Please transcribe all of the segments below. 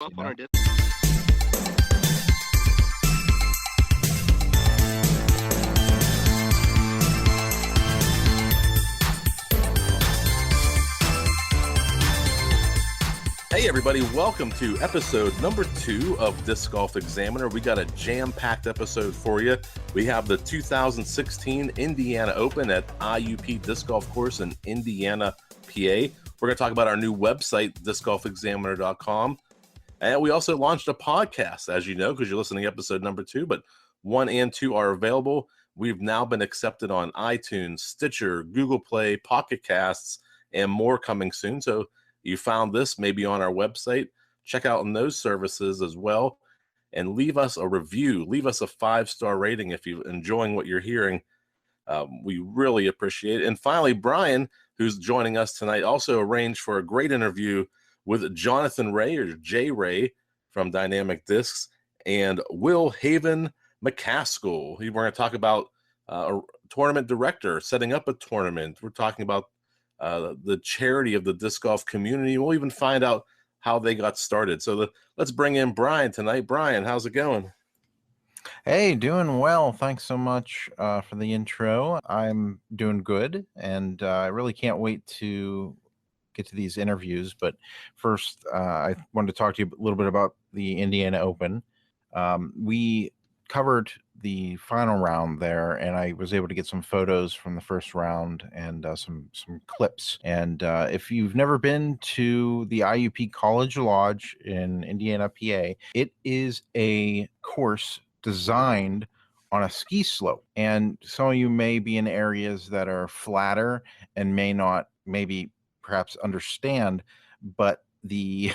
up on our disc. Hey everybody, welcome to episode number 2 of Disc Golf Examiner. We got a jam-packed episode for you. We have the 2016 Indiana Open at IUP Disc Golf Course in Indiana, PA. We're going to talk about our new website, discgolfexaminer.com. And we also launched a podcast, as you know, because you're listening to episode number 2, but 1 and 2 are available. We've now been accepted on iTunes, Stitcher, Google Play, Pocket Casts, and more coming soon. So you found this maybe on our website. Check out on those services as well. And leave us a review. Leave us a 5-star rating if you're enjoying what you're hearing. We really appreciate it. And finally, Brian, who's joining us tonight, also arranged for a great interview with Jonathan Ray, or Jay Ray, from Dynamic Discs, and Will Haven McKaskle. We're going to talk about a tournament director setting up a tournament. We're talking about the charity of the disc golf community. We'll even find out how they got started. So let's bring in Brian tonight. Brian, how's it going? Hey, doing well. Thanks so much for the intro. I'm doing good, and I really can't wait to get to these interviews. But first, I wanted to talk to you a little bit about the Indiana Open. We covered the final round there, and I was able to get some photos from the first round and some clips. And if you've never been to the IUP College Lodge in Indiana, PA, it is a course designed on a ski slope. And some of you may be in areas that are flatter and may not maybe perhaps understand, but the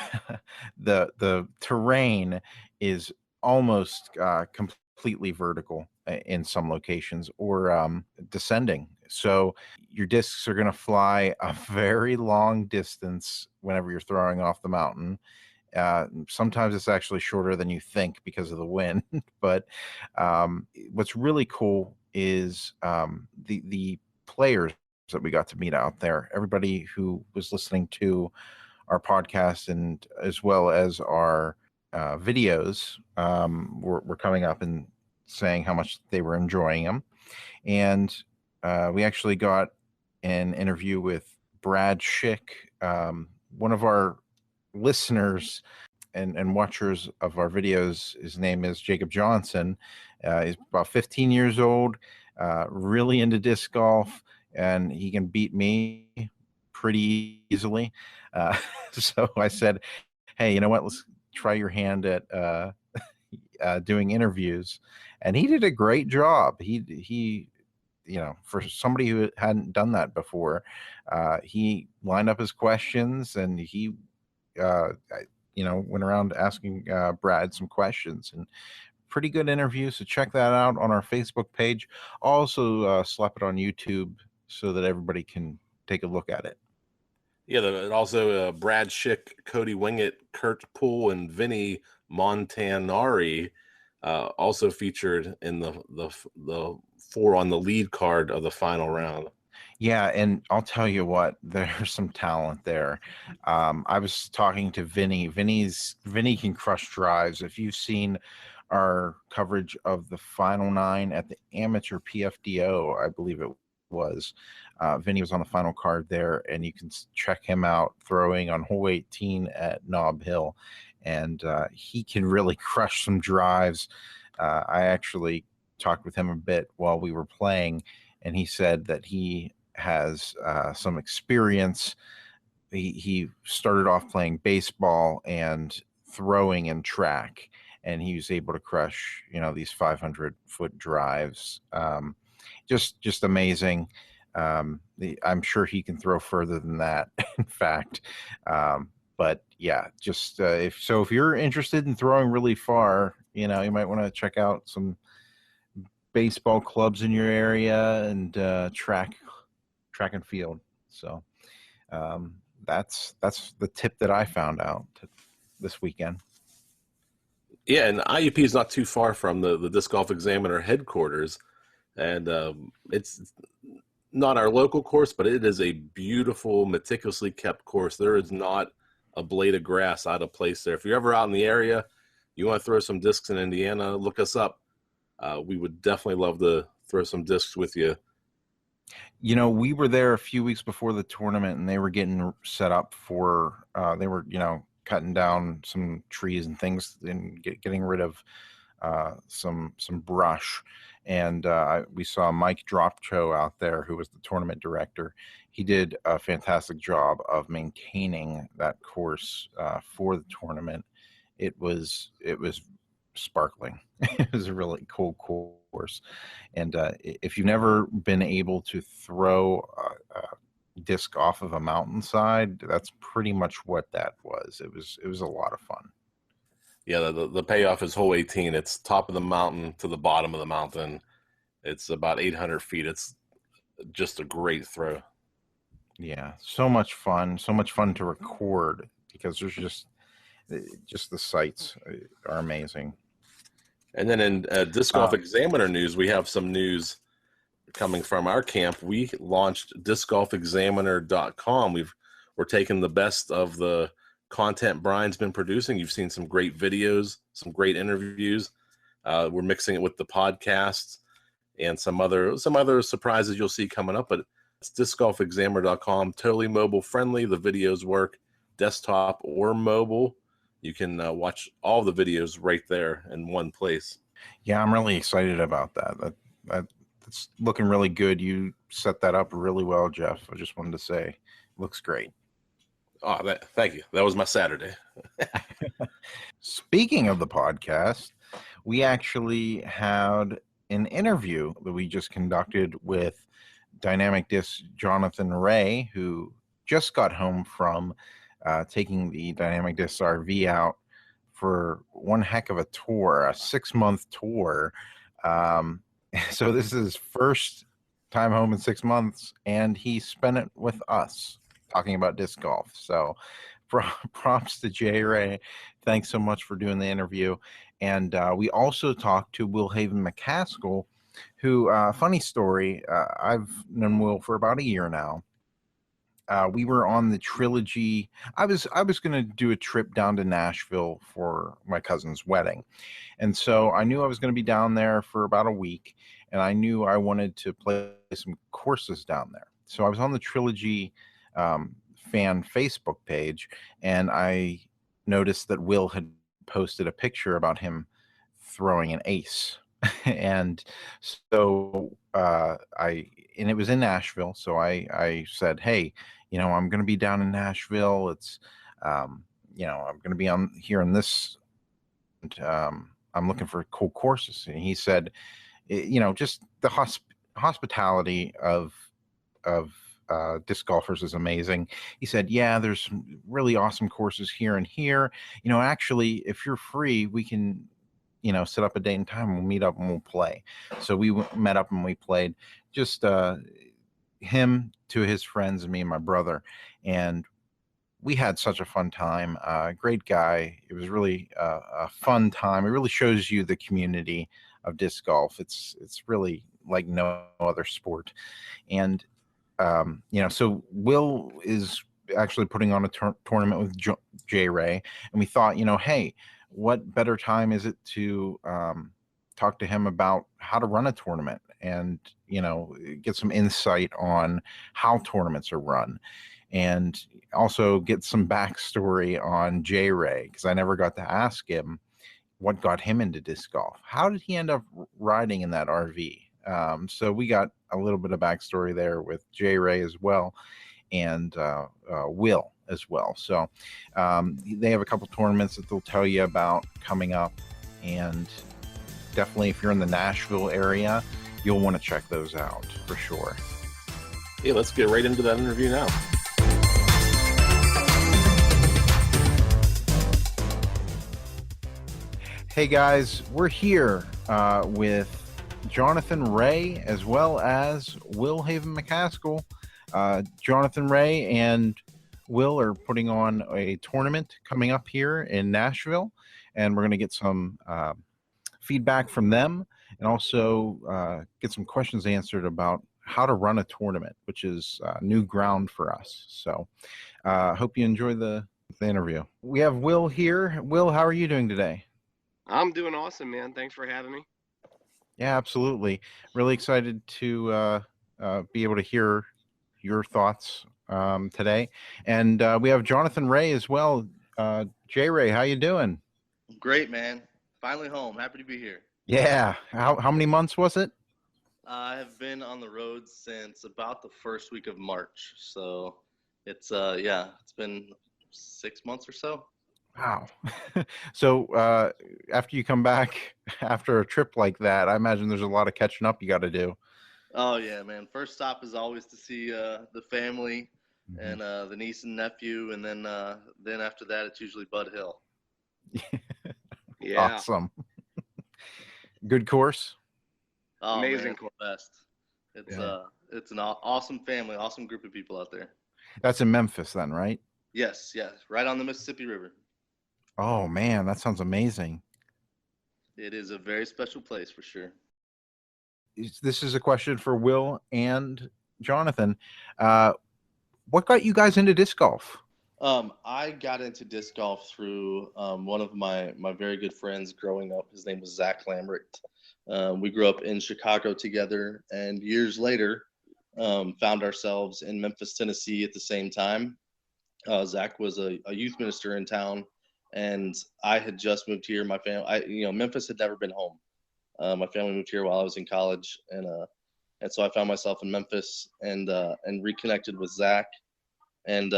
the terrain is almost completely vertical in some locations, or descending. So your discs are going to fly a very long distance whenever you're throwing off the mountain. Sometimes it's actually shorter than you think because of the wind. But what's really cool is the players that we got to meet out there. Everybody who was listening to our podcast, and as well as our videos, were coming up and saying how much they were enjoying them. And we actually got an interview with Brad Schick, one of our listeners and watchers of our videos. His name is Jacob Johnson. He's about 15 years old, really into disc golf, and he can beat me pretty easily. So I said, hey, you know what, let's try your hand at doing interviews. And he did a great job. He you know, for somebody who hadn't done that before, he lined up his questions, and he went around asking Brad some questions, and pretty good interview. So check that out on our Facebook page. Also slap it on YouTube so that everybody can take a look at it. Yeah, also Brad Schick, Cody Wingett, Kurt Poole, and Vinny Montanari also featured in the 4 on the lead card of the final round. Yeah, and I'll tell you what, there's some talent there. I was talking to Vinny. Vinny can crush drives. If you've seen our coverage of the final 9 at the amateur PFDO, I believe it was, Vinny was on the final card there, and you can check him out throwing on hole 18 at Nob Hill, and he can really crush some drives. I actually talked with him a bit while we were playing, and he said that he has some experience. He started off playing baseball and throwing in track, and he was able to crush, these 500-foot drives. Just amazing. I'm sure he can throw further than that, in fact. But yeah, just if you're interested in throwing really far, you might want to check out some baseball clubs in your area and track and field. So that's the tip that I found out this weekend. Yeah, and IUP is not too far from the Disc Golf Examiner headquarters, and it's not our local course, but it is a beautiful, meticulously kept course. There is not a blade of grass out of place there. If you're ever out in the area, you want to throw some discs in Indiana, look us up. We would definitely love to throw some discs with you. You know, we were there a few weeks before the tournament, and they were getting set up for, they were, cutting down some trees and things and getting rid of some brush. And we saw Mike Dropcho out there, who was the tournament director. He did a fantastic job of maintaining that course for the tournament. It was sparkling. It was a really cool course. And if you've never been able to throw a disc off of a mountainside, that's pretty much what that was. It was a lot of fun. Yeah, the payoff is hole 18. It's top of the mountain to the bottom of the mountain. It's about 800 feet. It's just a great throw. Yeah, so much fun to record, because there's just the sights are amazing. And then in Disc Golf Examiner news, we have some news coming from our camp. We launched discgolfexaminer.com. We're taking the best of the content Brian's been producing. You've seen some great videos, some great interviews. We're mixing it with the podcasts and some other surprises you'll see coming up. But it's discgolfexaminer.com, totally mobile friendly. The videos work desktop or mobile. You can watch all the videos right there in one place. Yeah, I'm really excited about that. That's looking really good. You set that up really well, Jeff. I just wanted to say, it looks great. Oh, thank you. That was my Saturday. Speaking of the podcast, we actually had an interview that we just conducted with Dynamic Disc Jonathan Ray, who just got home from taking the Dynamic Disc RV out for one heck of a tour, a 6-month tour. So this is his first time home in 6 months, and he spent it with us talking about disc golf. So props to Jay Ray. Thanks so much for doing the interview. And we also talked to Will Haven McKaskle, who, funny story, I've known Will for about a year now. We were on the trilogy. I was going to do a trip down to Nashville for my cousin's wedding. And so I knew I was going to be down there for about a week, and I knew I wanted to play some courses down there. So I was on the trilogy fan Facebook page, and I noticed that Will had posted a picture about him throwing an ace. And so and it was in Nashville. So I said, hey, I'm going to be down in Nashville. It's, I'm going to be on here in this, and I'm looking for cool courses. And he said, just the hospitality of disc golfers is amazing. He said, yeah, there's some really awesome courses here and here. Actually, if you're free, we can, set up a date and time. We'll meet up and we'll play. So we met up and we played, just him, two of his friends, and me and my brother. And we had such a fun time. Great guy. It was really a fun time. It really shows you the community of disc golf. It's really like no other sport. And, so Will is actually putting on a tournament with Jay Ray. And we thought, hey, what better time is it to talk to him about how to run a tournament and, get some insight on how tournaments are run, and also get some backstory on Jay Ray, because I never got to ask him what got him into disc golf. How did he end up riding in that RV? So we got a little bit of backstory there with Jay Ray as well, and Will as well. So they have a couple tournaments that they'll tell you about coming up, and definitely if you're in the Nashville area, you'll want to check those out for sure. Yeah, let's get right into that interview now. Hey guys, we're here with Jonathan Ray as well as Will Haven McKaskle. Jonathan Ray and Will are putting on a tournament coming up here in Nashville, and we're going to get some feedback from them, and also get some questions answered about how to run a tournament, which is new ground for us. So I hope you enjoy the the interview. We have Will here. Will, how are you doing today? I'm doing awesome, man. Thanks for having me. Yeah, absolutely. Really excited to be able to hear your thoughts today. And we have Jonathan Ray as well. J Ray, how you doing? Great, man. Finally home. Happy to be here. Yeah. How many months was it? I have been on the road since about the first week of March. So it's it's been 6 months or so. Wow. So after you come back after a trip like that, I imagine there's a lot of catching up you got to do. Oh yeah, man. First stop is always to see the family and the niece and nephew, and then after that it's usually Bud Hill. Yeah, Awesome. Good course. Oh amazing. man, it's the best. It's an awesome family, awesome group of people out there. That's in Memphis then, right? Yes, right on the Mississippi River. Oh man, that sounds amazing. It is a very special place for sure. This is a question for Will and Jonathan. What got you guys into disc golf? I got into disc golf through one of my very good friends growing up. His name was Zach Lambert. We grew up in Chicago together, and years later, found ourselves in Memphis, Tennessee at the same time. Zach was a youth minister in town, and I had just moved here. My family, Memphis had never been home. My family moved here while I was in college, and so I found myself in Memphis and reconnected with Zach, and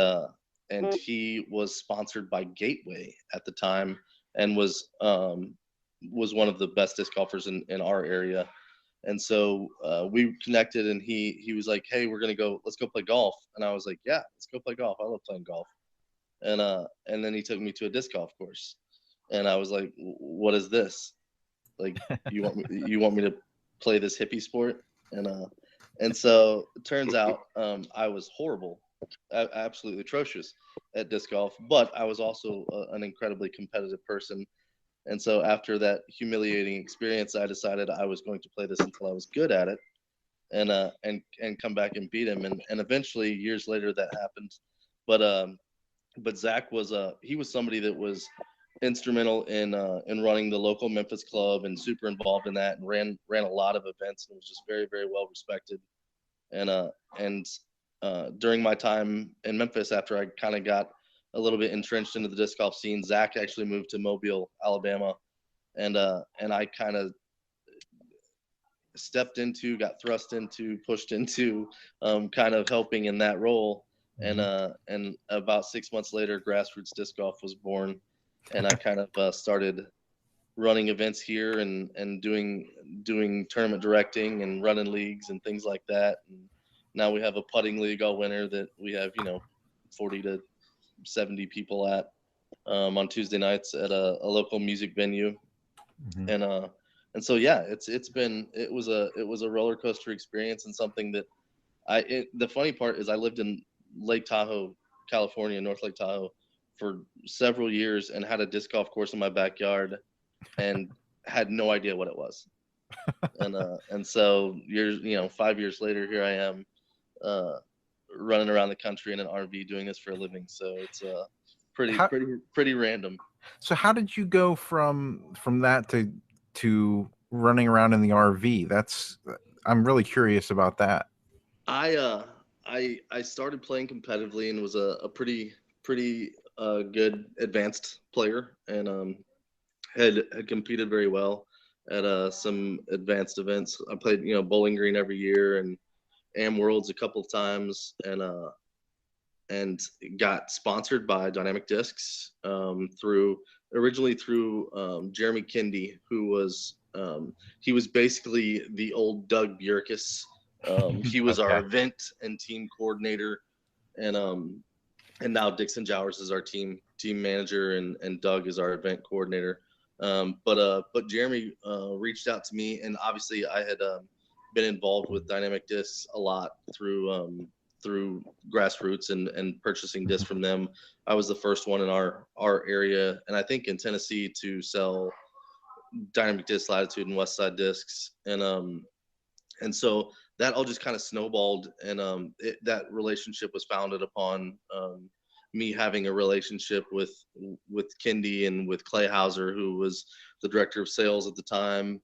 he was sponsored by Gateway at the time, and was one of the best disc golfers in our area. And so we connected, and he was like, "Hey, let's go play golf." And I was like, "Yeah, let's go play golf. I love playing golf." And then he took me to a disc golf course, and I was like, "What is this? Like, you want me to play this hippie sport?" And so it turns out I was horrible, absolutely atrocious at disc golf, but I was also an incredibly competitive person. And so after that humiliating experience, I decided I was going to play this until I was good at it, and come back and beat him. And eventually, years later, that happened. But Zach was he was somebody that was instrumental in running the local Memphis club, and super involved in that, and ran a lot of events, and was just very, very well respected. And during my time in Memphis, after I kind of got a little bit entrenched into the disc golf scene, Zach actually moved to Mobile, Alabama, and I kind of got thrust into, pushed into, kind of helping in that role. And about 6 months later, Grassroots Disc Golf was born, and I kind of started running events here, and doing tournament directing and running leagues and things like that. And now we have a putting league all winter that we have 40 to 70 people at on Tuesday nights at a local music venue. And so yeah, it was a roller coaster experience, and something that the funny part is I lived in Lake Tahoe, California, North Lake Tahoe, for several years, and had a disc golf course in my backyard, and had no idea what it was. And so 5 years later, here I am, running around the country in an RV doing this for a living. So it's pretty random. So how did you go from that to running around in the RV? I'm really curious about that. I started playing competitively, and was a pretty good advanced player, and had competed very well at some advanced events. I played Bowling Green every year, and Am Worlds a couple of times, and got sponsored by Dynamic Discs originally through Jeremy Kindy, who was he was basically the old Doug Bjerkes. He was our event and team coordinator, and now Dixon Jowers is our team manager, and Doug is our event coordinator. But Jeremy reached out to me, and obviously I had been involved with Dynamic Discs a lot through Grassroots and purchasing discs from them. I was the first one in our area, and I think in Tennessee, to sell Dynamic Disc Latitude and Westside discs, and so that all just kind of snowballed, and that relationship was founded upon me having a relationship with Kendi and with Clay Hauser, who was the director of sales at the time.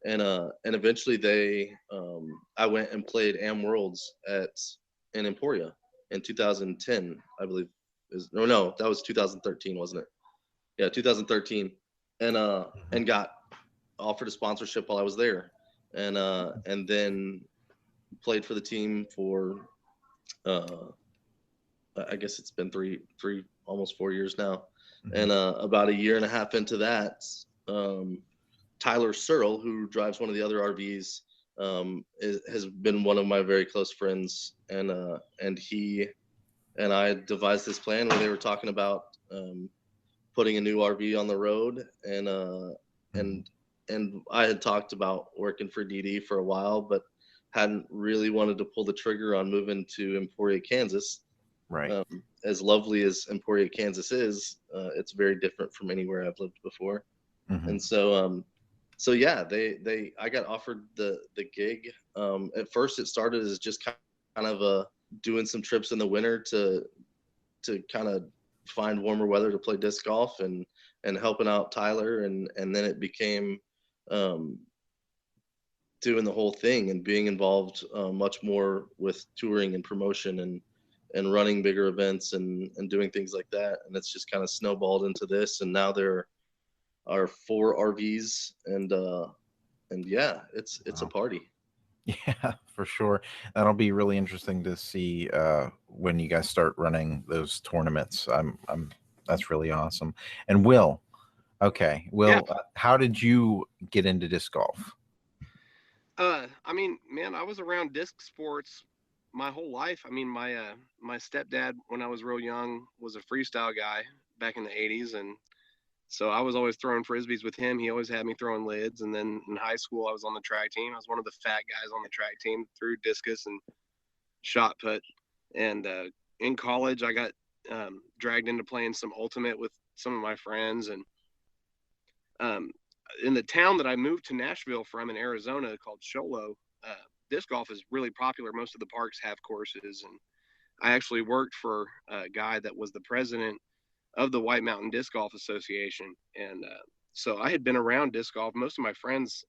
And eventually I went and played Am Worlds in Emporia in 2010, I believe. No, that was 2013, wasn't it? Yeah, 2013. And got offered a sponsorship while I was there. And then played for the team for I guess it's been three almost 4 years now. And about a year and a half into that, Tyler Searle, who drives one of the other RVs, has been one of my very close friends, and he and I devised this plan where they were talking about putting a new RV on the road, and I had talked about working for DD for a while, but hadn't really wanted to pull the trigger on moving to Emporia, Kansas. Right. As lovely as Emporia, Kansas is, it's very different from anywhere I've lived before. And so yeah, I got offered the gig. At first it started as just kind of doing some trips in the winter to kind of find warmer weather to play disc golf and helping out Tyler, and then it became doing the whole thing and being involved much more with touring and promotion and running bigger events and doing things like that. And it's just kind of snowballed into this, and now there are 4 RVs, and yeah, it's a party. Yeah, for sure. That'll be really interesting to see when you guys start running those tournaments. That's really awesome. And Will, how did you get into disc golf? I mean, man, I was around disc sports my whole life. I mean, my stepdad, when I was real young, was a freestyle guy back in the 80s, and so I was always throwing frisbees with him. He always had me throwing lids. And then in high school, I was on the track team. I was one of the fat guys on the track team, threw discus and shot put. And in college, I got dragged into playing some ultimate with some of my friends. And in the town that I moved to Nashville from in Arizona called Sholo, disc golf is really popular. Most of the parks have courses. And I actually worked for a guy that was the president of the White Mountain Disc Golf Association. And so I had been around disc golf. Most of my friends,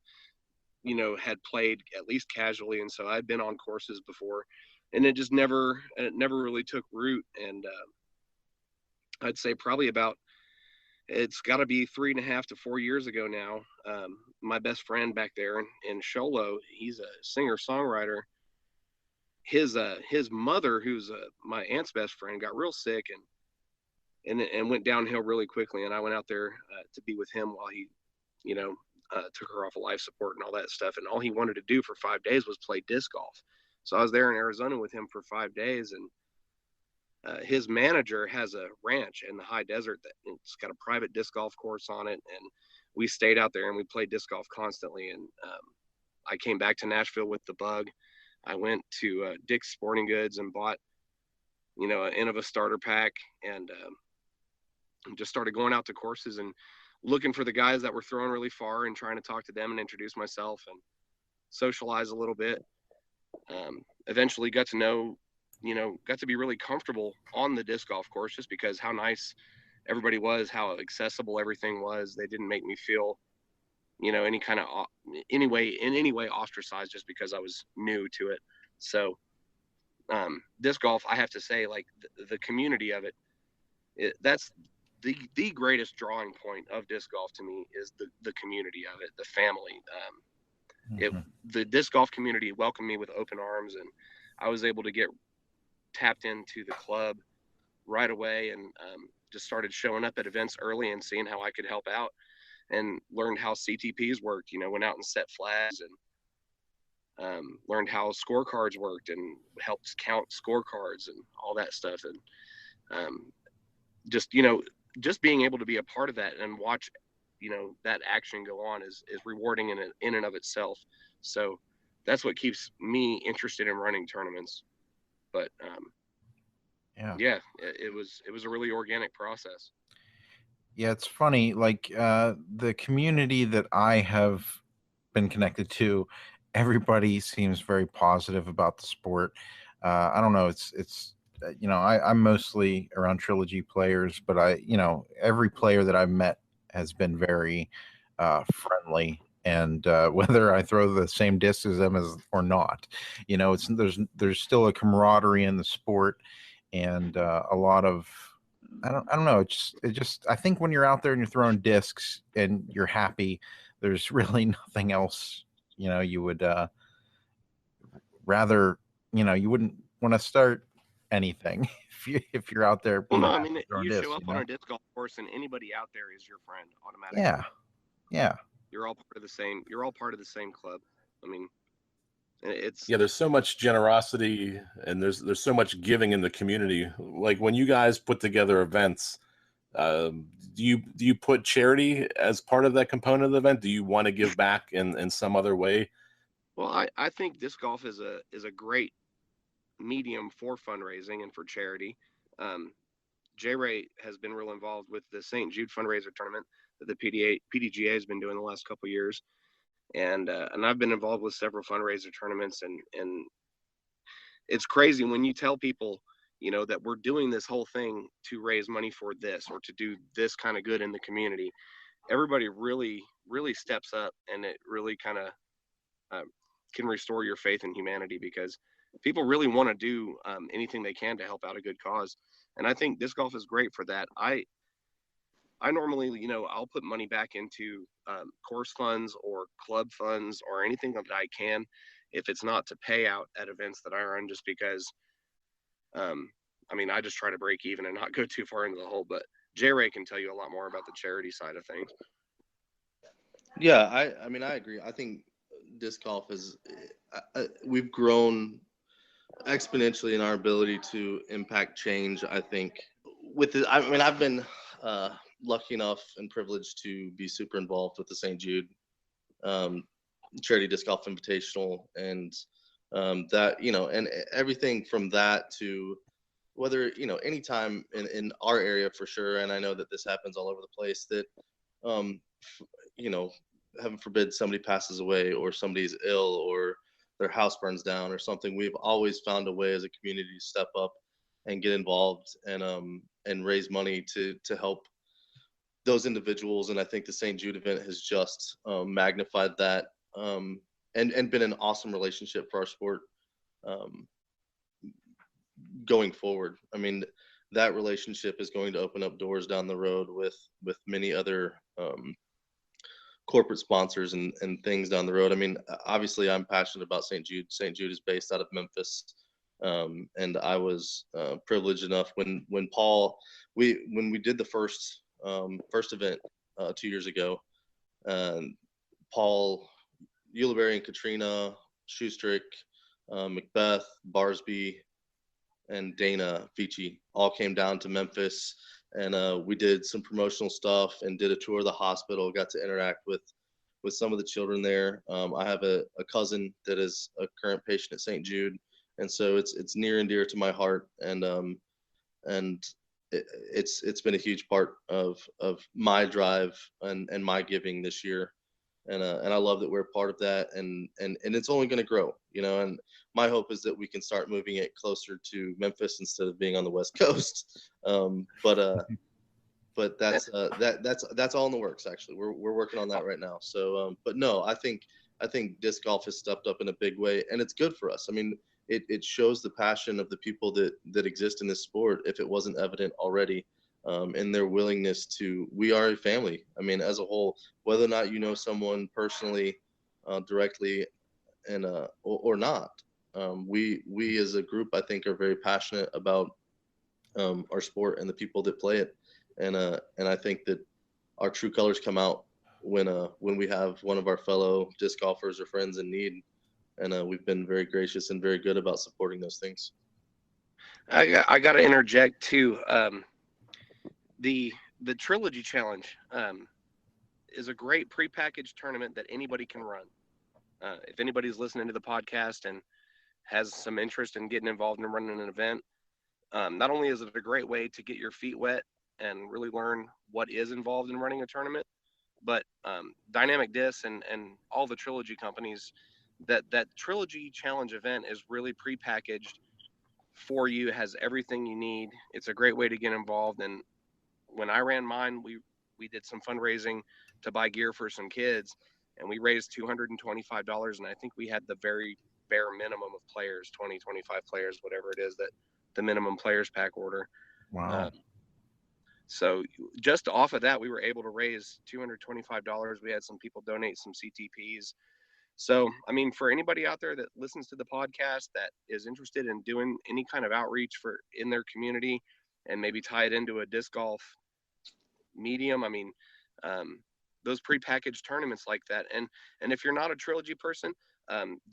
had played at least casually. And so I'd been on courses before, and it just never really took root. And I'd say probably it's got to be 3.5 to 4 years ago now. My best friend back there in Sholo, he's a singer-songwriter. His mother, who's my aunt's best friend, got real sick and went downhill really quickly. And I went out there to be with him while he, took her off of life support and all that stuff. And all he wanted to do for 5 days was play disc golf. So I was there in Arizona with him for 5 days, and his manager has a ranch in the high desert it's got a private disc golf course on it. And we stayed out there and we played disc golf constantly. And I came back to Nashville with the bug. I went to Dick's Sporting Goods and bought, an Innova starter pack, and just started going out to courses and looking for the guys that were throwing really far and trying to talk to them and introduce myself and socialize a little bit. Eventually got to know, got to be really comfortable on the disc golf course just because how nice everybody was, how accessible everything was. They didn't make me feel, in any way ostracized just because I was new to it. So disc golf, I have to say, like the community of it, that's the greatest drawing point of disc golf to me is the community of it, the family. The disc golf community welcomed me with open arms, and I was able to get tapped into the club right away, and just started showing up at events early and seeing how I could help out, and learned how CTPs worked, went out and set flags, and learned how scorecards worked and helped count scorecards and all that stuff. And just being able to be a part of that and watch, that action go on is rewarding in and of itself. So that's what keeps me interested in running tournaments. But it was a really organic process. Yeah, it's funny. Like the community that I have been connected to, everybody seems very positive about the sport. I don't know. It's I'm mostly around Trilogy players, but every player that I've met has been very friendly. And whether I throw the same disc as them or not, there's still a camaraderie in the sport, and a lot of I don't know. I think when you're out there and you're throwing discs and you're happy, there's really nothing else. You would rather, you wouldn't want to start anything if you're out there Well, being no, I happy mean, throwing you show discs. up on a disc golf course, and anybody out there is your friend automatically. Yeah. You're all part of the same. You're all part of the same club. I mean, it's there's so much generosity, and there's so much giving in the community. Like when you guys put together events, do you put charity as part of that component of the event? Do you want to give back in some other way? Well, I think disc golf is a great medium for fundraising and for charity. J Ray has been real involved with the St. Jude fundraiser tournament that the PDGA has been doing the last couple of years, and I've been involved with several fundraiser tournaments, and it's crazy when you tell people, that we're doing this whole thing to raise money for this or to do this kind of good in the community. Everybody really, really steps up, and it really kind of can restore your faith in humanity, because people really want to do anything they can to help out a good cause. And I think disc golf is great for that. I normally, I'll put money back into course funds or club funds or anything that I can, if it's not to pay out at events that I run, just because, I mean, I just try to break even and not go too far into the hole. But J Ray can tell you a lot more about the charity side of things. Yeah, I mean, I agree. I think disc golf is, we've grown exponentially in our ability to impact change. I think I mean, I've been lucky enough and privileged to be super involved with the St. Jude Charity Disc Golf Invitational, and that, and everything from that to whether, anytime in our area for sure, and I know that this happens all over the place, that you know, heaven forbid somebody passes away or somebody's ill or their house burns down or something, we've always found a way as a community to step up and get involved and raise money to help those individuals. And I think the St. Jude event has just magnified that, and been an awesome relationship for our sport going forward. I mean, that relationship is going to open up doors down the road with many other corporate sponsors and things down the road. I mean, obviously I'm passionate about St. Jude. St. Jude is based out of Memphis. And I was privileged enough when we did the first event 2 years ago, Paul, Ulibarri and Katrina, Schustrick, Macbeth, Barsby, and Dana Vici all came down to Memphis, and we did some promotional stuff and did a tour of the hospital, got to interact with some of the children there. I have a cousin that is a current patient at St. Jude, and so it's near and dear to my heart, and it's been a huge part of my drive and my giving this year. And I love that we're a part of that, and it's only going to grow, and my hope is that we can start moving it closer to Memphis instead of being on the West Coast. But that's all in the works. Actually, we're working on that right now. So, but no, I think disc golf has stepped up in a big way, and it's good for us. I mean, it shows the passion of the people that exist in this sport, if it wasn't evident already, and their willingness to. We are a family. I mean, as a whole, whether or not you know someone personally, directly, and or not, we as a group, I think, are very passionate about our sport and the people that play it, and I think that our true colors come out when we have one of our fellow disc golfers or friends in need, and we've been very gracious and very good about supporting those things. I got to interject too. The Trilogy Challenge is a great prepackaged tournament that anybody can run. If anybody's listening to the podcast and has some interest in getting involved in running an event, not only is it a great way to get your feet wet and really learn what is involved in running a tournament, but Dynamic Disc and all the Trilogy companies, that Trilogy Challenge event is really prepackaged for you. It has everything you need. It's a great way to get involved. And when I ran mine, we did some fundraising to buy gear for some kids, and we raised $225. And I think we had the very bare minimum of players, 20, 25 players, whatever it is that the minimum players pack order. Wow. So just off of that, we were able to raise $225. We had some people donate some CTPs. So, I mean, for anybody out there that listens to the podcast that is interested in doing any kind of outreach for in their community and maybe tie it into a disc golf medium, I mean, those prepackaged tournaments like that. And if you're not a trilogy person,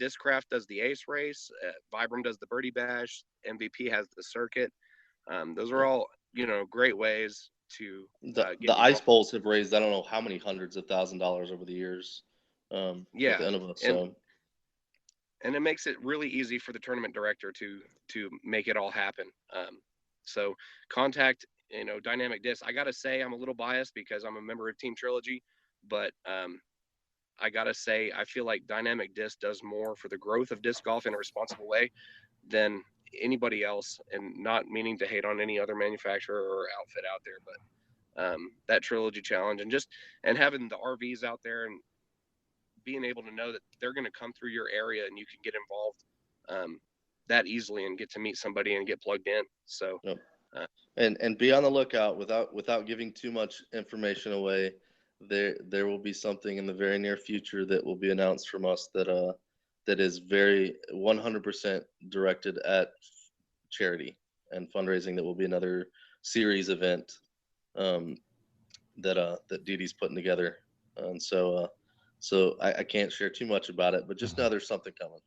Discraft does the Ace Race, Vibram does the Birdie Bash, MVP has the circuit. Those are all, great ways to the ice bowls have raised, I don't know how many hundreds of $1,000s over the years. Yeah, at the end of it, so. And it makes it really easy for the tournament director to make it all happen. So contact, Dynamic Disc. I gotta say, I'm a little biased because I'm a member of Team Trilogy, but I gotta say, I feel like Dynamic Disc does more for the growth of disc golf in a responsible way than anybody else. And not meaning to hate on any other manufacturer or outfit out there, but that Trilogy Challenge and having the RVs out there and being able to know that they're going to come through your area and you can get involved that easily and get to meet somebody and get plugged in. So, yep. And be on the lookout without giving too much information away. There will be something in the very near future that will be announced from us that is very 100% directed at charity and fundraising. That will be another series event that Dee Dee's putting together, and so I can't share too much about it, but just know there's something coming.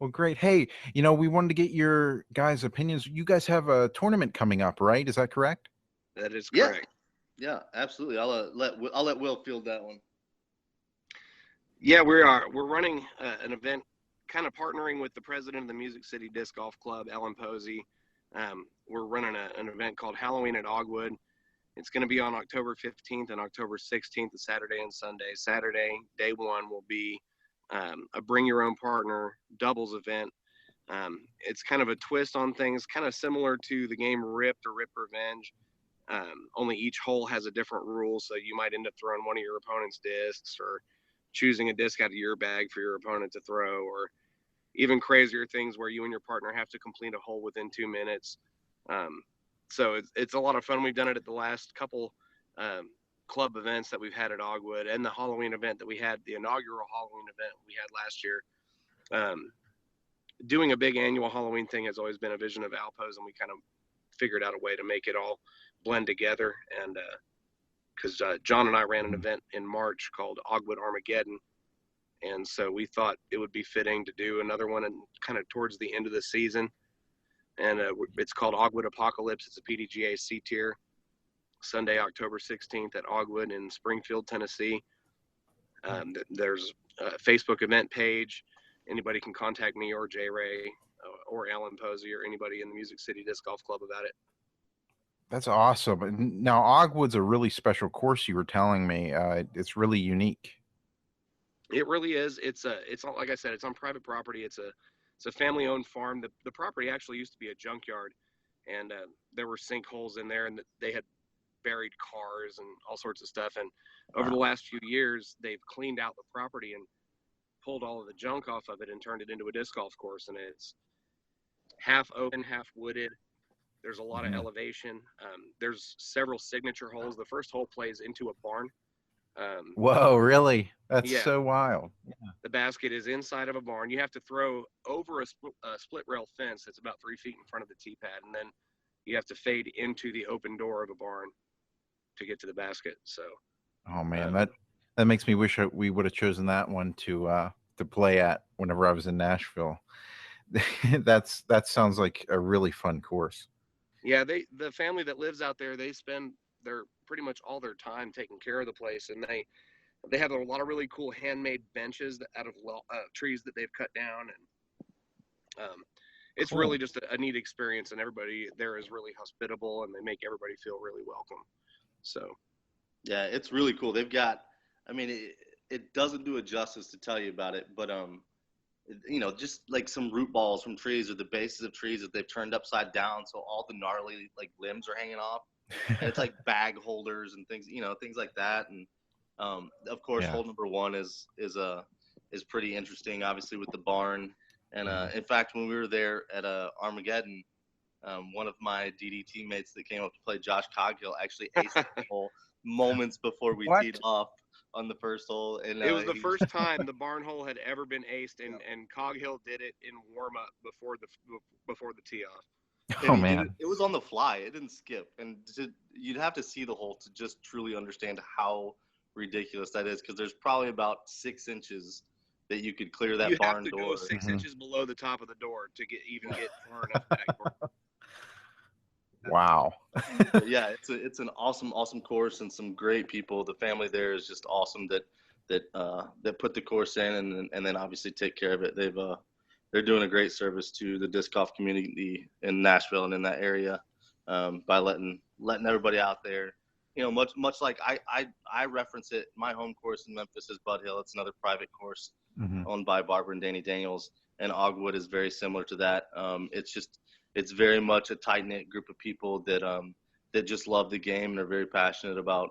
Well, great. Hey, we wanted to get your guys' opinions. You guys have a tournament coming up, right? Is that correct? That is correct. Yeah, absolutely. I'll let Will field that one. Yeah, we're running an event, kind of partnering with the president of the Music City Disc Golf Club, Ellen Posey. We're running an event called Halloween at Oggwood. It's going to be on October 15th and October 16th, a Saturday and Sunday. Saturday, day one, will be a bring your own partner doubles event. It's kind of a twist on things, kind of similar to the game Ripped or Rip Revenge. Only each hole has a different rule, so you might end up throwing one of your opponent's discs or choosing a disc out of your bag for your opponent to throw, or even crazier things where you and your partner have to complete a hole within 2 minutes. So it's a lot of fun. We've done it at the last couple club events that we've had at Oggwood, and the Halloween event that we had, the inaugural Halloween event we had last year. Doing a big annual Halloween thing has always been a vision of Alpo's, and we kind of figured out a way to make it all blend together. And because John and I ran an event in March called Oggwood Armageddon, and so we thought it would be fitting to do another one and kind of towards the end of the season. And it's called Oggwood Apocolypse. It's a PDGA C tier. Sunday, October 16th at Oggwood in Springfield, Tennessee. There's a Facebook event page. Anybody can contact me or Jay Ray or Alan Posey or anybody in the Music City Disc Golf Club about it. That's awesome. Now, Oggwood's a really special course, you were telling me. It's really unique. It really is. It's like I said, it's on private property. It's a family-owned farm. The property actually used to be a junkyard, and there were sinkholes in there, and they had buried cars and all sorts of stuff. And over the last few years, they've cleaned out the property and pulled all of the junk off of it and turned it into a disc golf course. And it's half open, half wooded. There's a lot of elevation. There's several signature holes. The first hole plays into a barn. Whoa, really? That's so wild. Yeah. The basket is inside of a barn. You have to throw over a split rail fence that's about 3 feet in front of the tee pad, and then you have to fade into the open door of a barn to get to the basket. So, oh man, that makes me wish we would have chosen that one to play at whenever I was in Nashville. That sounds like a really fun course. Yeah, the family that lives out there, they spend pretty much all their time taking care of the place, and they have a lot of really cool handmade benches out of trees that they've cut down, and it's cool. Really just a neat experience, and everybody there is really hospitable, and they make everybody feel really welcome. So, yeah, it's really cool. They've got, I mean, it doesn't do it justice to tell you about it, but just like some root balls from trees or the bases of trees that they've turned upside down, so all the gnarly like limbs are hanging off. And it's like bag holders and things, things like that. And of course, Yeah. hole number one is pretty interesting, obviously, with the barn. And in fact, when we were there at Armageddon, one of my DD teammates that came up to play, Josh Coghill, actually aced the hole moments before we What? teed off on the first hole. And It was the first time the barn hole had ever been aced, and Coghill did it in warm up before the tee off. Oh man. It was on the fly. It didn't skip. And you'd have to see the hole to just truly understand how ridiculous that is, because there's probably about 6 inches that you could clear that barn door. You have to go 6 inches below the top of the door to get far enough back. Wow. Yeah, it's an awesome course and some great people. The family there is just awesome that put the course in and then obviously take care of it. They're doing a great service to the disc golf community in Nashville and in that area by letting everybody out there. Much like I reference it. My home course in Memphis is Bud Hill. It's another private course owned by Barbara and Danny Daniels, and Oggwood is very similar to that. It's very much a tight-knit group of people that just love the game and are very passionate about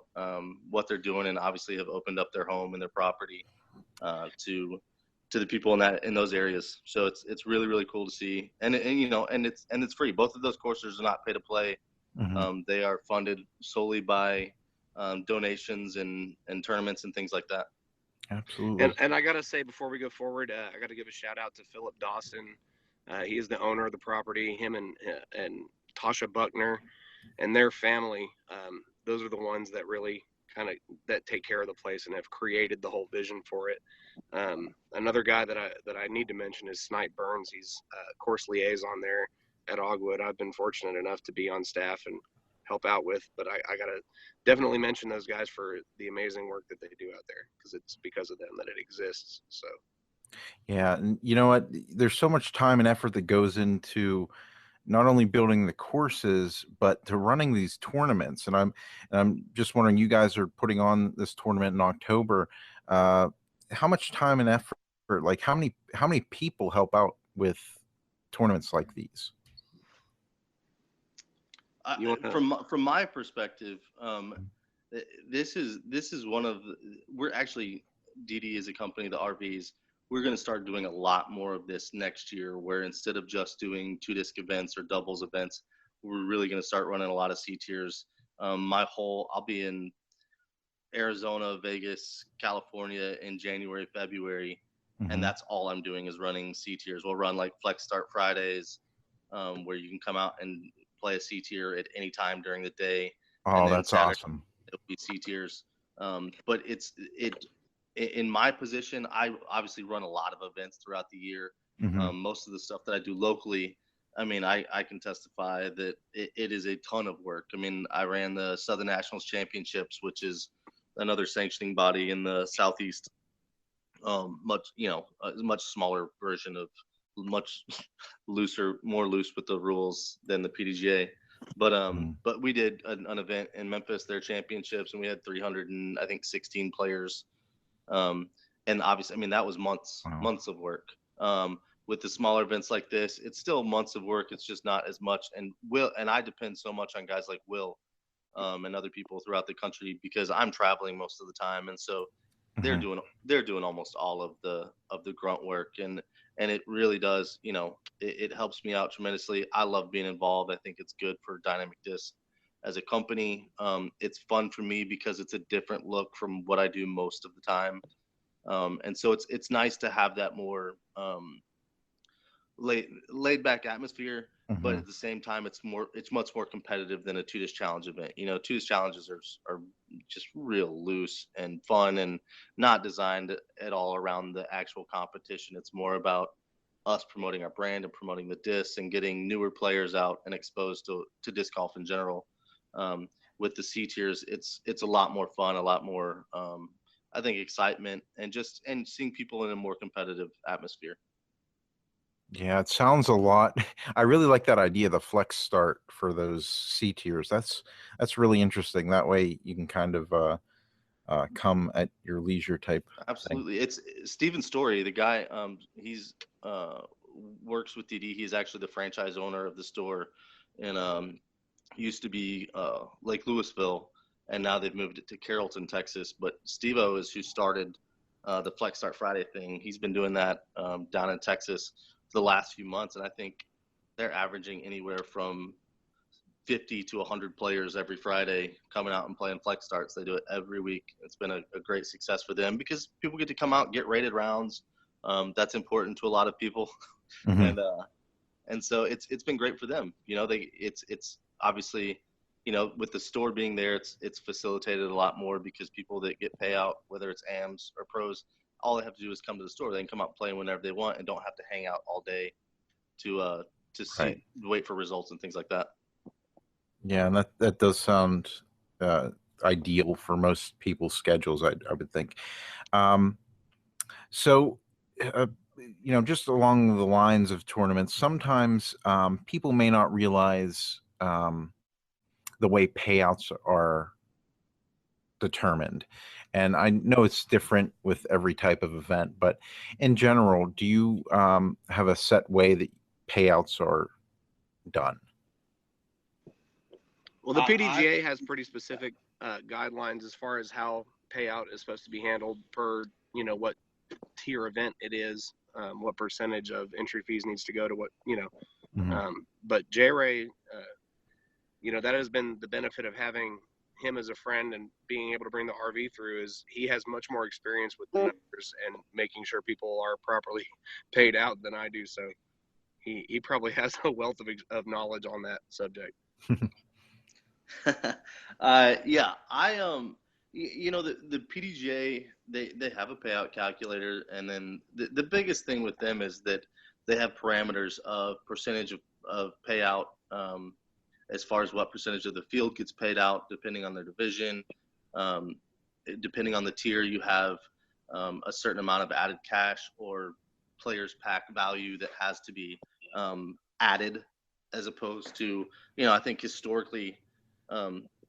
what they're doing, and obviously have opened up their home and their property to the people in those areas. So it's really, really cool to see, and it's free. Both of those courses are not pay to play. They are funded solely by donations and tournaments and things like that. Absolutely. And I gotta say, before we go forward, I gotta give a shout out to Philip Dawson. He is the owner of the property. Him and Tasha Buckner and their family. Those are the ones that really that take care of the place and have created the whole vision for it. Another guy that I need to mention is Snipe Burns. He's course liaison there at Oggwood. I've been fortunate enough to be on staff and help out with, but I gotta definitely mention those guys for the amazing work that they do out there, because it's because of them that it exists. So. Yeah, and you know what? There's so much time and effort that goes into not only building the courses, but to running these tournaments. And I'm just wondering, you guys are putting on this tournament in October. How much time and effort? Like how many people help out with tournaments like these? From my perspective, this is one of we're actually, DD is a company, the RVs. We're going to start doing a lot more of this next year, where instead of just doing 2-disc events or doubles events, we're really going to start running a lot of C tiers. I'll be in Arizona, Vegas, California in January, February, and that's all I'm doing is running C tiers. We'll run like Flex Start Fridays, where you can come out and play a C tier at any time during the day. Oh, that's Saturday, awesome. It'll be C tiers. But in my position, I obviously run a lot of events throughout the year. Most of the stuff that I do locally, I can testify that it is a ton of work. I ran the Southern Nationals Championships, which is another sanctioning body in the Southeast. A much smaller version of much more loose with the rules than the PDGA. But we did an event in Memphis, their championships, and we had 316 players. And obviously, that was months of work. With the smaller events like this, it's still months of work. It's just not as much. And I depend so much on guys like Will, and other people throughout the country, because I'm traveling most of the time. And so they're doing almost all of the grunt work. And it really does, it helps me out tremendously. I love being involved. I think it's good for Dynamic Disc as a company. It's fun for me because it's a different look from what I do most of the time. And so it's nice to have that more laid back atmosphere, but at the same time, it's much more competitive than a 2-disc challenge event. 2-disc challenges are just real loose and fun and not designed at all around the actual competition. It's more about us promoting our brand and promoting the disc and getting newer players out and exposed to disc golf in general. With the C tiers, it's a lot more fun, a lot more, I think, excitement, and seeing people in a more competitive atmosphere. Yeah, it sounds a lot. I really like that idea, the flex start for those C tiers. That's really interesting. That way you can kind of come at your leisure type Absolutely. It's Steven Story, the guy. He's works with DD. He's actually the franchise owner of the store, and used to be Lake Louisville, and now they've moved it to Carrollton, Texas. But Steve-O is who started the Flex Start Friday thing. He's been doing that down in Texas for the last few months, and I think they're averaging anywhere from 50 to 100 players every Friday coming out and playing Flex Starts. They do it every week. It's been a great success for them because people get to come out, get rated rounds. That's important to a lot of people. Mm-hmm. And so it's been great for them. You know, it's obviously, you know, with the store being there, it's facilitated a lot more because people that get payout, whether it's AMs or pros, all they have to do is come to the store. They can come out and play whenever they want and don't have to hang out all day to see, Right. wait for results and things like that. Yeah, and that does sound ideal for most people's schedules, I would think. So, you know, just along the lines of tournaments, sometimes people may not realize the way payouts are determined. And I know it's different with every type of event, but in general, do you have a set way that payouts are done? Well, the PDGA has pretty specific guidelines as far as how payout is supposed to be handled per, you know, what tier event it is, what percentage of entry fees needs to go to what, you know. Mm-hmm. But J-Ray, you know, that has been the benefit of having him as a friend and being able to bring the RV through is he has much more experience with the numbers and making sure people are properly paid out than I do. So he probably has a wealth of knowledge on that subject. Yeah, you know, the PDGA, they have a payout calculator, and then the biggest thing with them is that they have parameters of percentage of payout, as far as what percentage of the field gets paid out depending on their division. Depending on the tier, you have a certain amount of added cash or players pack value that has to be added, as opposed to, you know, I think historically,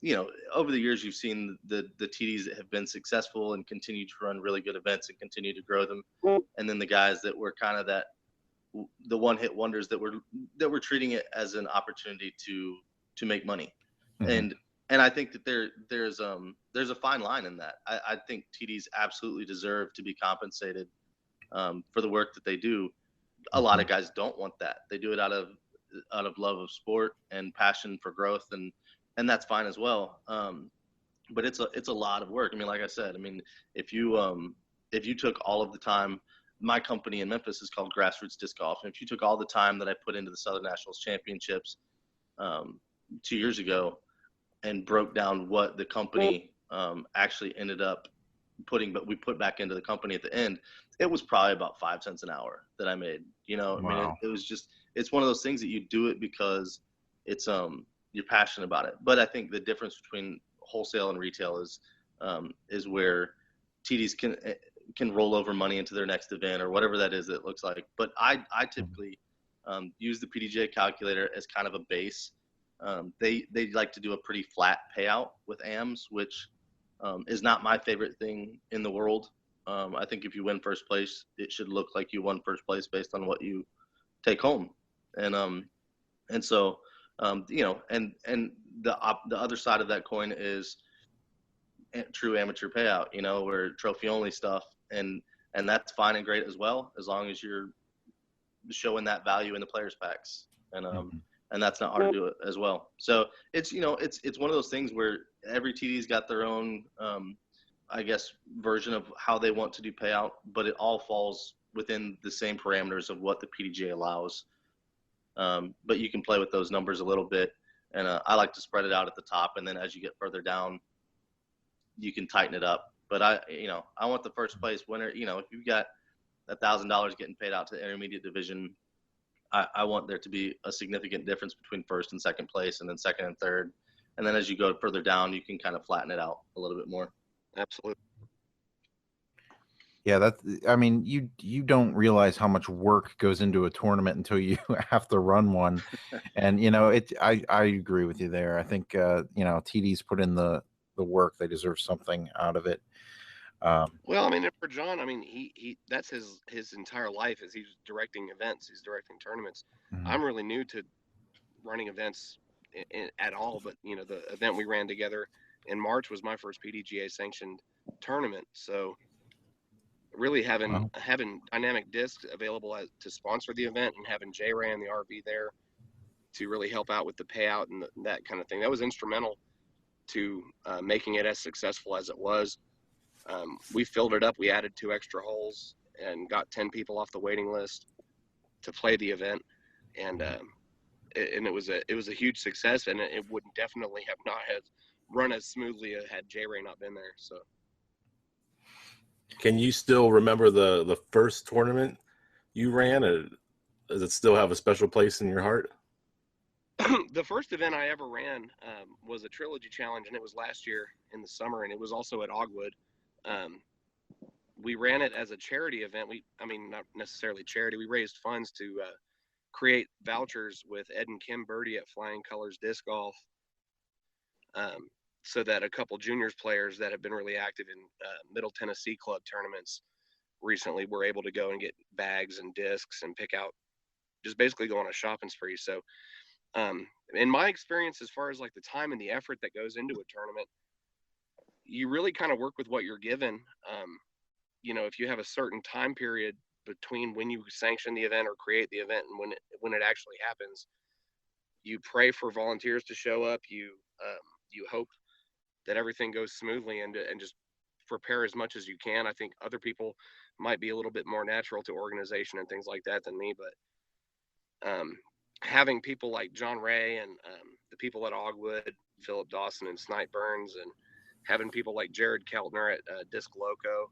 you know, over the years, you've seen the TDs that have been successful and continue to run really good events and continue to grow them. And then the guys that were kind of the one-hit wonders that were treating it as an opportunity to make money. Mm-hmm. And I think that there's a fine line in that. I think TDs absolutely deserve to be compensated for the work that they do. A lot of guys don't want that. They do it out of love of sport and passion for growth, and that's fine as well. But it's a lot of work. I mean, like I said, I mean, if you took all of the time, my company in Memphis is called Grassroots Disc Golf, and if you took all the time that I put into the Southern Nationals Championships 2 years ago and broke down what the company actually ended up putting, but we put back into the company at the end, it was probably about 5 cents an hour that I made. You know, Wow. I mean, it was just, it's one of those things that you do it because it's you're passionate about it. But I think the difference between wholesale and retail is where TDs can roll over money into their next event or whatever that is that it looks like. But I typically use the PDGA calculator as kind of a base. They like to do a pretty flat payout with AMs, which is not my favorite thing in the world. I think if you win first place, it should look like you won first place based on what you take home. And so, you know, and the other side of that coin is true amateur payout, you know, where trophy only stuff, and that's fine and great as well, as long as you're showing that value in the players packs, and that's not hard to do it as well. So it's, you know, it's one of those things where every TD's got their own I guess version of how they want to do payout, but it all falls within the same parameters of what the PDGA allows. But you can play with those numbers a little bit, and I like to spread it out at the top, and then as you get further down, you can tighten it up. But I want the first place winner. You know, if you've got $1,000 getting paid out to the intermediate division, I want there to be a significant difference between first and second place, and then second and third, and then as you go further down, you can kind of flatten it out a little bit more. Absolutely. Yeah, I mean, you don't realize how much work goes into a tournament until you have to run one. And, you know, I agree with you there. I think, you know, TDs put in the the work. They deserve something out of it. Well, I mean, for John, I mean, he that's his entire life is he's directing events, he's directing tournaments. Mhm. I'm really new to running events at all, but the event we ran together in March was my first PDGA sanctioned tournament. So really having Well, dynamic discs available to sponsor the event and having J-Ray and the RV there to really help out with the payout and that kind of thing, that was instrumental to making it as successful as it was. We filled it up. We added 2 extra holes and got 10 people off the waiting list to play the event, and it was a huge success. And it would definitely have not have run as smoothly had J-Ray not been there. So, Can you still remember the first tournament you ran? Or does it still have a special place in your heart? the first event I ever ran was a trilogy challenge, and it was last year in the summer, and it was also at Oggwood. We ran it as a charity event. Not necessarily charity. We raised funds to create vouchers with Ed and Kim Birdie at Flying Colors Disc Golf, so that a couple juniors players that have been really active in Middle Tennessee club tournaments recently were able to go and get bags and discs and pick out, just basically go on a shopping spree. So in my experience, as far as like the time and the effort that goes into a tournament, you really kind of work with what you're given. If you have a certain time period between when you sanction the event or create the event and when it actually happens, you pray for volunteers to show up. You hope that everything goes smoothly and just prepare as much as you can. I think other people might be a little bit more natural to organization and things like that than me, but having people like John Ray and the people at Oggwood, Philip Dawson and Snipe Burns, and having people like Jared Keltner at Disc Loco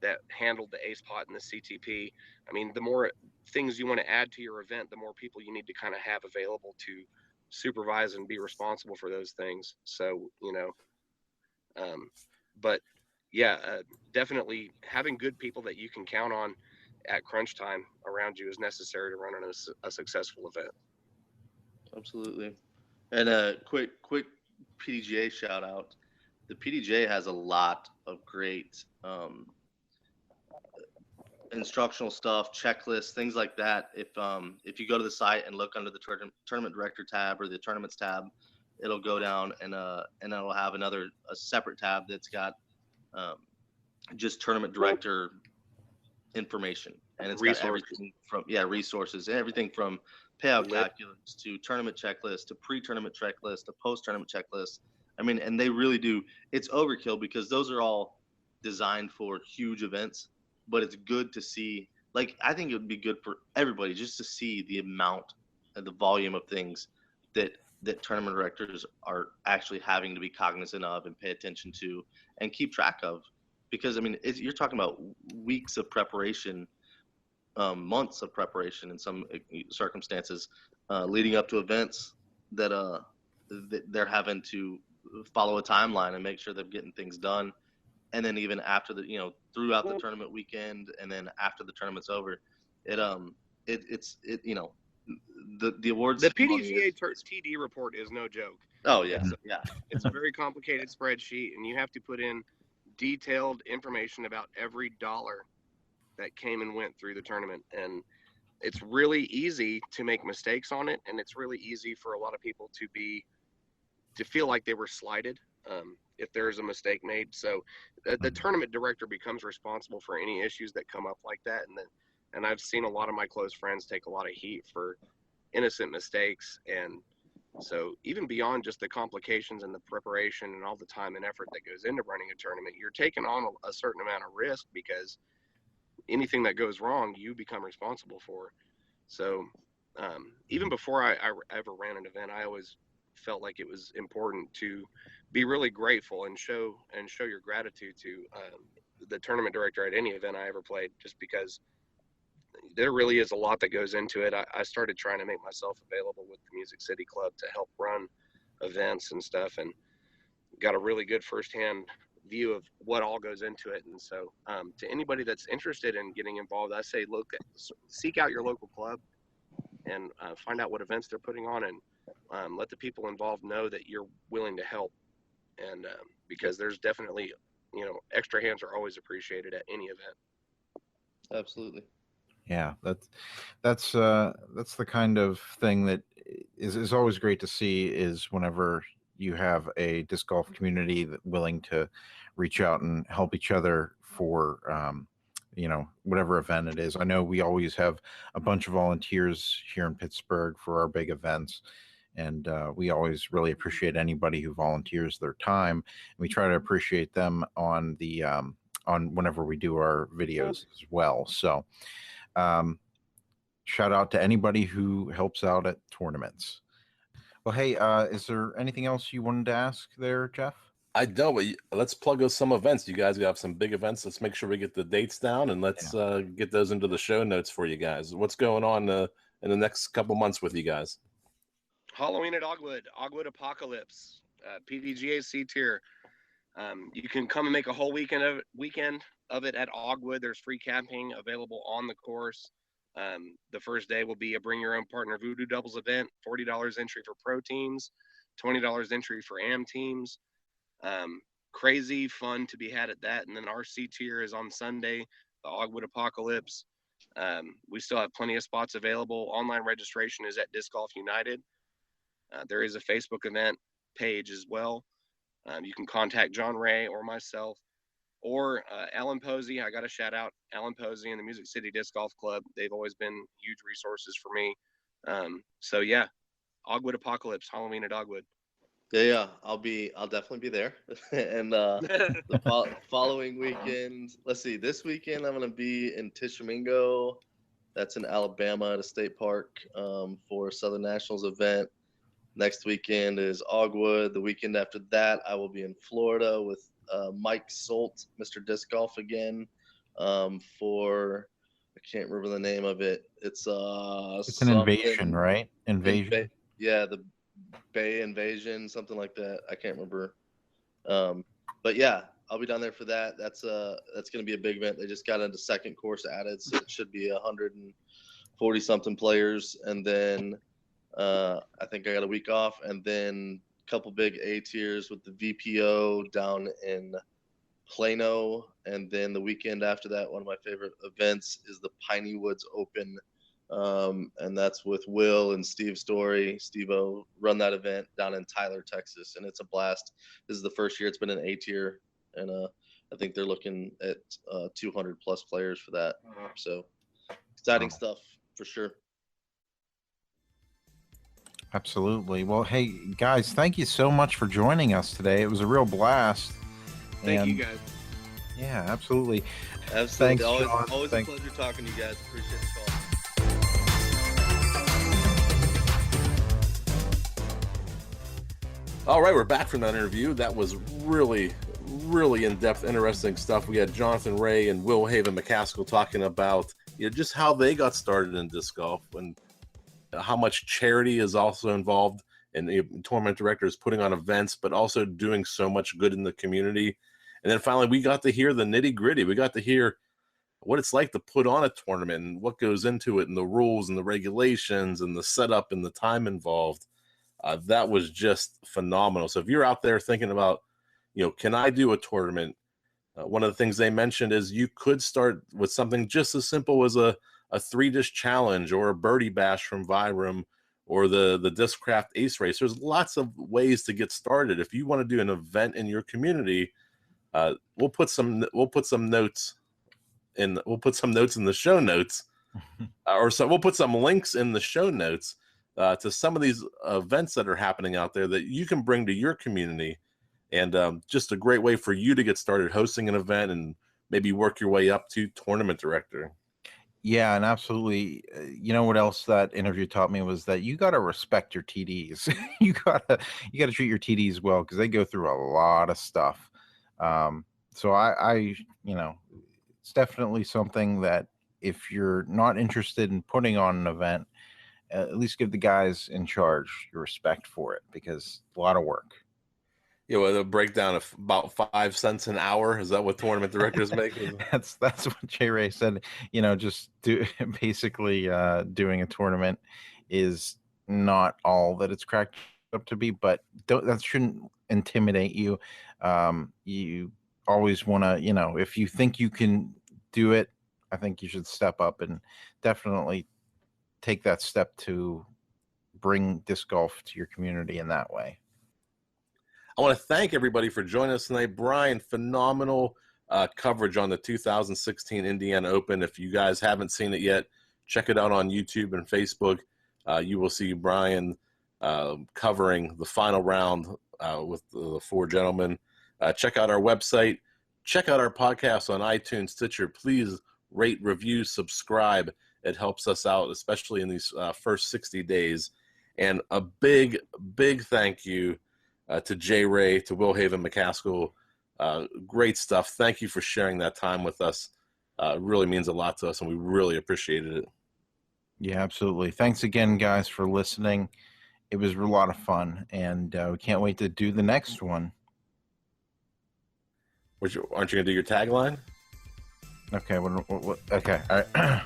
that handled the ace pot and the CTP. I mean, the more things you want to add to your event, the more people you need to kind of have available to supervise and be responsible for those things. So, but yeah, definitely having good people that you can count on at crunch time around you is necessary to run a successful event. Absolutely. And a quick PDGA shout out. The PDGA has a lot of great instructional stuff, checklists, things like that. If you go to the site and look under the tournament director tab or the tournaments tab, it'll go down and it'll have a separate tab that's got just tournament director information, and it's got everything from resources, everything from payout calculus to tournament checklist to pre-tournament checklist to post-tournament checklist. I mean, and they really do. It's overkill because those are all designed for huge events, but it's good to see. Like, I think it would be good for everybody just to see the amount and the volume of things that tournament directors are actually having to be cognizant of and pay attention to and keep track of. Because, I mean, you're talking about weeks of preparation, months of preparation in some circumstances, leading up to events that they're having to follow a timeline and make sure they're getting things done. And then even after throughout the tournament weekend, and then after the tournament's over, the awards. The PDGA TD report is no joke. Oh yeah, It's a very complicated spreadsheet, and you have to put in detailed information about every dollar that came and went through the tournament. And it's really easy to make mistakes on it, and it's really easy for a lot of people to feel like they were slighted if there's a mistake made. So the tournament director becomes responsible for any issues that come up like that. And I've seen a lot of my close friends take a lot of heat for innocent mistakes. And so even beyond just the complications and the preparation and all the time and effort that goes into running a tournament, you're taking on a certain amount of risk, because anything that goes wrong, you become responsible for. So even before I ever ran an event, I always felt like it was important to be really grateful and show your gratitude to the tournament director at any event I ever played, just because there really is a lot that goes into it. I started trying to make myself available with the Music City Club to help run events and stuff, and got a really good firsthand view of what all goes into it. And so to anybody that's interested in getting involved, I say seek out your local club and find out what events they're putting on, and let the people involved know that you're willing to help and because there's definitely, extra hands are always appreciated at any event. Absolutely. Yeah, that's the kind of thing that is always great to see, is whenever you have a disc golf community that willing to reach out and help each other for whatever event it is. I know we always have a bunch of volunteers here in Pittsburgh for our big events, and we always really appreciate anybody who volunteers their time. We try to appreciate them on the on whenever we do our videos as well. So um, shout out to anybody who helps out at tournaments. Well, hey, is there anything else you wanted to ask there, Jeff? I know, but let's plug us some events. You guys have some big events. Let's make sure we get the dates down, and let's get those into the show notes for you guys. What's going on in the next couple months with you guys? Halloween at Oggwood Apocolypse, PDGA C tier. You can come and make a whole weekend of it at Oggwood. There's free camping available on the course. The first day will be a bring your own partner voodoo doubles event, $40 entry for pro teams, $20 entry for AM teams. Crazy fun to be had at that. And then our C tier is on Sunday, the Oggwood Apocolypse. We still have plenty of spots available. Online registration is at Disc Golf United. There is a Facebook event page as well. You can contact John Ray or myself, or Alan Posey. I got to shout out Alan Posey and the Music City Disc Golf Club. They've always been huge resources for me. So yeah, Oggwood Apocolypse, Halloween at Oggwood. Yeah, I'll definitely be there. And the following weekend, let's see, this weekend I'm going to be in Tishomingo. That's in Alabama at a state park for a Southern Nationals event. Next weekend is Oggwood. The weekend after that, I will be in Florida with Mike Solt, Mr. Disc Golf again, for, I can't remember the name of it. It's an invasion, right? Invasion. Yeah, the Bay Invasion, something like that. I can't remember. But yeah, I'll be down there for that. That's going to be a big event. They just got into second course added, so it should be 140 something players. And then I think I got a week off, and then a couple big A tiers with the VPO down in Plano. And then the weekend after that, one of my favorite events is the Piney Woods Open. And that's with Will and Steve Story. Steve-O run that event down in Tyler, Texas, and it's a blast. This is the first year it's been an A tier, and I think they're looking at 200 plus players for that. So exciting stuff for sure. Absolutely. Well, hey guys, thank you so much for joining us today. It was a real blast. Thank you guys. Yeah, absolutely. Absolutely. Thanks, always a pleasure talking to you guys. Appreciate the call. All right, we're back from that interview. That was really, really in-depth, interesting stuff. We had Jonathan Ray and Will Haven McKaskle talking about just how they got started in disc golf and how much charity is also involved, and the tournament directors putting on events, but also doing so much good in the community. And then finally, we got to hear the nitty-gritty. We got to hear what it's like to put on a tournament and what goes into it, and the rules and the regulations and the setup and the time involved. That was just phenomenal. So if you're out there thinking about, can I do a tournament? One of the things they mentioned is you could start with something just as simple as a 3-dish challenge or a birdie bash from Vyram or the Discraft Ace Race. There's lots of ways to get started. If you want to do an event in your community, we'll put some notes in. We'll put some notes in the show notes, we'll put some links in the show notes to some of these events that are happening out there that you can bring to your community, and just a great way for you to get started hosting an event and maybe work your way up to tournament director. Yeah, and absolutely. You know what else that interview taught me was that you got to respect your TDs. you got to treat your TDs well, because they go through a lot of stuff. So I it's definitely something that if you're not interested in putting on an event, at least give the guys in charge your respect for it, because a lot of work. A breakdown of about 5 cents an hour. Is that what tournament directors make? That's what Jay Ray said. Just basically doing a tournament is not all that it's cracked up to be, but that shouldn't intimidate you. You always want to, if you think you can do it, I think you should step up and definitely take that step to bring disc golf to your community in that way. I want to thank everybody for joining us tonight. Brian, phenomenal coverage on the 2016 Indiana Open. If you guys haven't seen it yet, check it out on YouTube and Facebook. You will see Brian covering the final round with the four gentlemen. Check out our website. Check out our podcast on iTunes, Stitcher. Please rate, review, subscribe. It helps us out, especially in these first 60 days. And a big, big thank you to Jay Ray, to Will Haven McKaskle. Great stuff. Thank you for sharing that time with us. It really means a lot to us, and we really appreciated it. Yeah, absolutely. Thanks again, guys, for listening. It was a lot of fun, and we can't wait to do the next one. Aren't you going to do your tagline? Okay. What, okay. All right.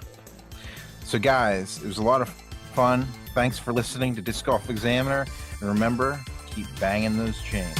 So, guys, it was a lot of fun. Thanks for listening to Disc Golf Examiner. And remember, keep banging those chains.